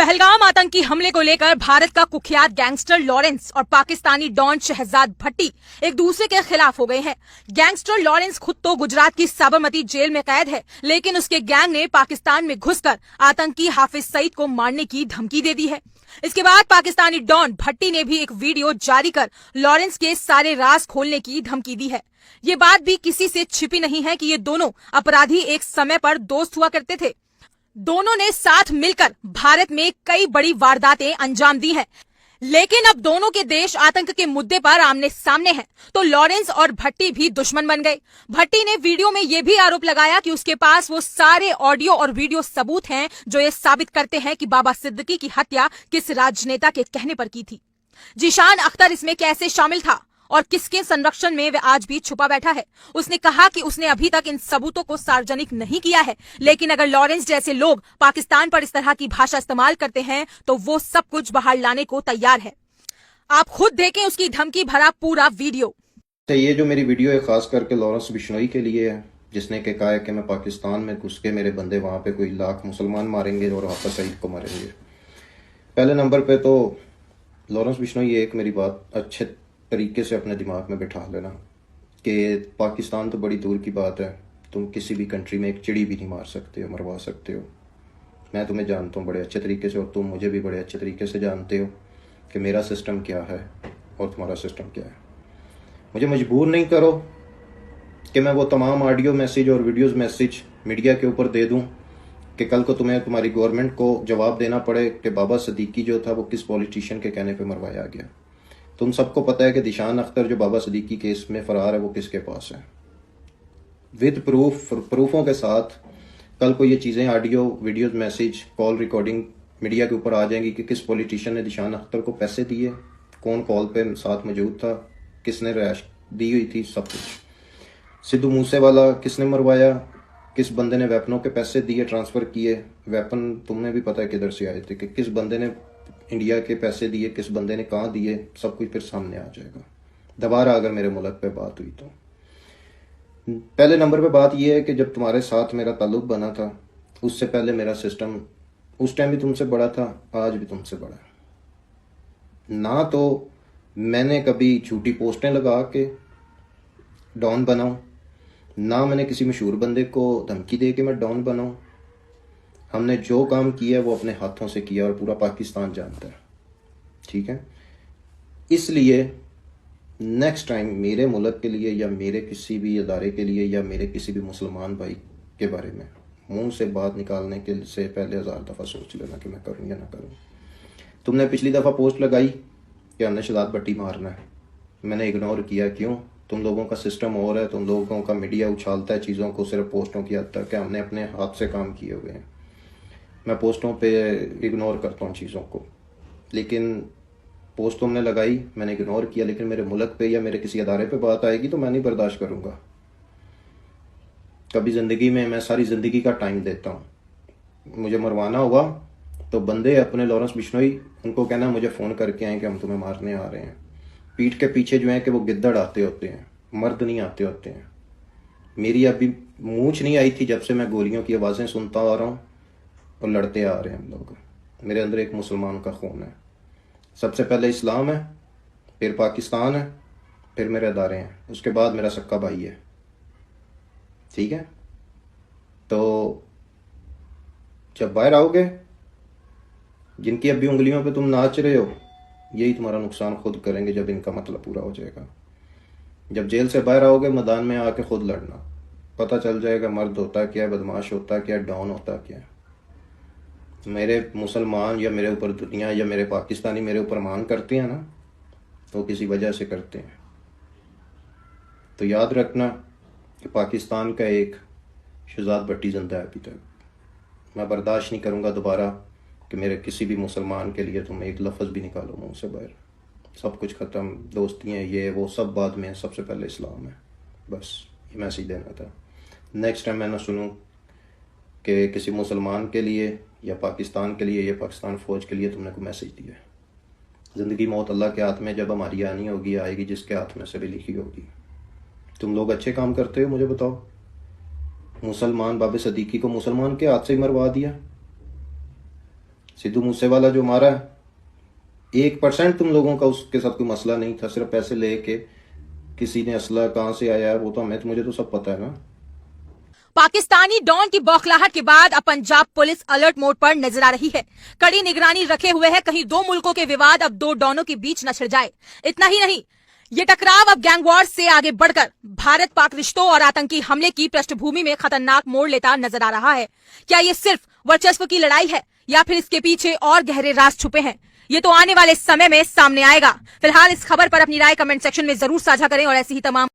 पहलगाम आतंकी हमले को लेकर भारत का कुख्यात गैंगस्टर लॉरेंस और पाकिस्तानी डॉन शहजाद भट्टी एक दूसरे के खिलाफ हो गए हैं। गैंगस्टर लॉरेंस खुद तो गुजरात की साबरमती जेल में कैद है, लेकिन उसके गैंग ने पाकिस्तान में घुसकर आतंकी हाफिज सईद को मारने की धमकी दे दी है। इसके बाद पाकिस्तानी डॉन भट्टी ने भी एक वीडियो जारी कर लॉरेंस के सारे राज खोलने की धमकी दी है। ये बात भी किसी से छिपी नहीं है कि ये दोनों अपराधी एक समय पर दोस्त हुआ करते थे। दोनों ने साथ मिलकर भारत में कई बड़ी वारदातें अंजाम दी हैं, लेकिन अब दोनों के देश आतंक के मुद्दे पर आमने सामने हैं, तो लॉरेंस और भट्टी भी दुश्मन बन गए। भट्टी ने वीडियो में यह भी आरोप लगाया कि उसके पास वो सारे ऑडियो और वीडियो सबूत हैं जो ये साबित करते हैं कि बाबा सिद्दीकी की हत्या किस राजनेता के कहने पर की थी। जीशान अख्तर इसमें कैसे शामिल था और किसके संरक्षण में वह आज भी छुपा बैठा है। उसने कहा कि उसने अभी तक इन सबूतों को सार्वजनिक नहीं किया है, लेकिन अगर लॉरेंस जैसे लोग पाकिस्तान पर इस तरह की भाषा इस्तेमाल करते हैं तो वो सब कुछ बाहर लाने को तैयार है। आप खुद देखें उसकी धमकी भरा पूरा वीडियो। ये जो मेरी वीडियो है खास करके लॉरेंस बिश्नोई के लिए है, जिसने के कहा है कि मैं पाकिस्तान में घुस के मेरे बंदे वहां पे कोई लाख मुसलमान मारेंगे और हाफिज सईद को मारेंगे। पहले नंबर पे तो लॉरेंस बिश्नोई एक मेरी बात अच्छे तरीके से अपने दिमाग में बैठा लेना कि पाकिस्तान तो बड़ी दूर की बात है, तुम किसी भी कंट्री में एक चिड़ी भी नहीं मार सकते हो, मरवा सकते हो। मैं तुम्हें जानता हूँ बड़े अच्छे तरीके से और तुम मुझे भी बड़े अच्छे तरीके से जानते हो कि मेरा सिस्टम क्या है और तुम्हारा सिस्टम क्या है। मुझे मजबूर नहीं करो कि मैं वो तमाम ऑडियो मैसेज और वीडियोज़ मैसेज मीडिया के ऊपर दे दूँ कि कल को तुम्हें तुम्हारी गवर्नमेंट को जवाब देना पड़े कि बाबा सिद्दीकी जो था वो किस पॉलिटिशियन के कहने पे मरवाया गया। तुम सबको पता है कि जीशान अख्तर जो बाबा सिद्दीकी केस में फरार है वो किसके पास है, विद प्रूफों के साथ। कल को ये चीज़ें audio videos message call recording media के ऊपर आ जाएंगी कि किस पॉलिटिशियन ने जीशान अख्तर को पैसे दिए, कौन कॉल पे साथ मौजूद था, किसने रैश दी हुई थी, सब कुछ। सिद्धू मूसेवाला किसने मरवाया, किस बंदे ने वेपनों के पैसे दिए, ट्रांसफ़र किए, वेपन तुम्हें भी पता है किधर से आए थे, कि किस बंदे ने इंडिया के पैसे दिए, किस बंदे ने कहाँ दिए, सब कुछ फिर सामने आ जाएगा दोबारा अगर मेरे मुल्क पे बात हुई तो। पहले नंबर पे बात यह है कि जब तुम्हारे साथ मेरा ताल्लुक बना था उससे पहले मेरा सिस्टम उस टाइम भी तुमसे बड़ा था, आज भी तुमसे बड़ा है। ना तो मैंने कभी झूठी पोस्टें लगा के डॉन बनाऊं, ना मैंने किसी मशहूर बंदे को धमकी दे के मैं डॉन बनाऊं। हमने जो काम किया है वो अपने हाथों से किया और पूरा पाकिस्तान जानता है, ठीक है। इसलिए नेक्स्ट टाइम मेरे मुल्क के लिए या मेरे किसी भी इदारे के लिए या मेरे किसी भी मुसलमान भाई के बारे में मुंह से बात निकालने के से पहले 1000 दफ़ा सोच लेना कि मैं करूं या ना करूं। तुमने पिछली दफ़ा पोस्ट लगाई कि हमने शहजाद भट्टी मारना है, मैंने इग्नोर किया। क्यों? तुम लोगों का सिस्टम और है, तुम लोगों का मीडिया उछालता है चीज़ों को सिर्फ पोस्टों की हद तक कि हमने अपने हाथ से काम किए हुए हैं। मैं पोस्टों पे इग्नोर करता हूँ चीज़ों को, लेकिन पोस्ट तुमने लगाई, मैंने इग्नोर किया, लेकिन मेरे मुल्क पे या मेरे किसी अदारे पे बात आएगी तो मैं नहीं बर्दाश्त करूँगा। कभी ज़िंदगी में मैं सारी ज़िंदगी का टाइम देता हूँ, मुझे मरवाना हुआ तो बंदे अपने लॉरेंस बिश्नोई उनको कहना मुझे फ़ोन करके आए कि हम तुम्हें मारने आ रहे हैं। पीठ के पीछे जो है कि वो गिद्दड़ आते होते हैं, मर्द नहीं आते होते हैं। मेरी अभी मूंछ नहीं आई थी जब से मैं गोलियों की आवाज़ें सुनता आ रहा हूँ और लड़ते आ रहे हैं हम लोग। मेरे अंदर एक मुसलमान का खून है। सबसे पहले इस्लाम है, फिर पाकिस्तान है, फिर मेरे अदारे हैं, उसके बाद मेरा सक्का भाई है, ठीक है। तो जब बाहर आओगे, जिनकी अभी उंगलियों पे तुम नाच रहे हो, यही तुम्हारा नुकसान खुद करेंगे जब इनका मतलब पूरा हो जाएगा। जब जेल से बाहर आओगे मैदान में आके खुद लड़ना, पता चल जाएगा मर्द होता क्या, बदमाश होता क्या, डॉन होता क्या। मेरे मुसलमान या मेरे ऊपर दुनिया या मेरे पाकिस्तानी मेरे ऊपर मान करते हैं ना, तो किसी वजह से करते हैं। तो याद रखना कि पाकिस्तान का एक शहजाद भट्टी जिंदा है अभी तक। मैं बर्दाश्त नहीं करूँगा दोबारा कि मेरे किसी भी मुसलमान के लिए तुम एक लफ्ज़ भी निकालो मुंह से बाहर। सब कुछ ख़त्म, दोस्तियाँ ये वो सब बाद में है, सबसे पहले इस्लाम है। बस ये मैसेज देना था। नेक्स्ट टाइम मैं ना सुनूँ कि किसी मुसलमान के लिए या पाकिस्तान के लिए या पाकिस्तान फ़ौज के लिए तुमने कोई मैसेज दिया। ज़िंदगी मौत अल्लाह के हाथ में, जब हमारी आनी होगी आएगी जिसके हाथ में से भी लिखी होगी। तुम लोग अच्छे काम करते हो, मुझे बताओ। मुसलमान बाबा सिद्दीकी को मुसलमान के हाथ से ही मरवा दिया, सिद्धू मूसेवाला जो मारा है, 1% तुम लोगों का उसके साथ कोई मसला नहीं था, सिर्फ पैसे लेके किसी ने असला कहां से आया है वो तो मुझे तो सब पता है ना। पाकिस्तानी डॉन की बौखलाहट के बाद अब पंजाब पुलिस अलर्ट मोड पर नजर आ रही है। कड़ी निगरानी रखे हुए है, कहीं दो मुल्कों के विवाद अब दो डॉनों के बीच न छिड़ जाए। इतना ही नहीं, ये टकराव अब गैंग वॉर से आगे बढ़कर भारत पाक रिश्तों और आतंकी हमले की पृष्ठभूमि में खतरनाक मोड़ लेता नजर आ रहा है। क्या ये सिर्फ वर्चस्व की लड़ाई है या फिर इसके पीछे और गहरे राज छुपे हैं? ये तो आने वाले समय में सामने आएगा। फिलहाल इस खबर पर अपनी राय कमेंट सेक्शन में जरूर साझा करें और ऐसी ही तमाम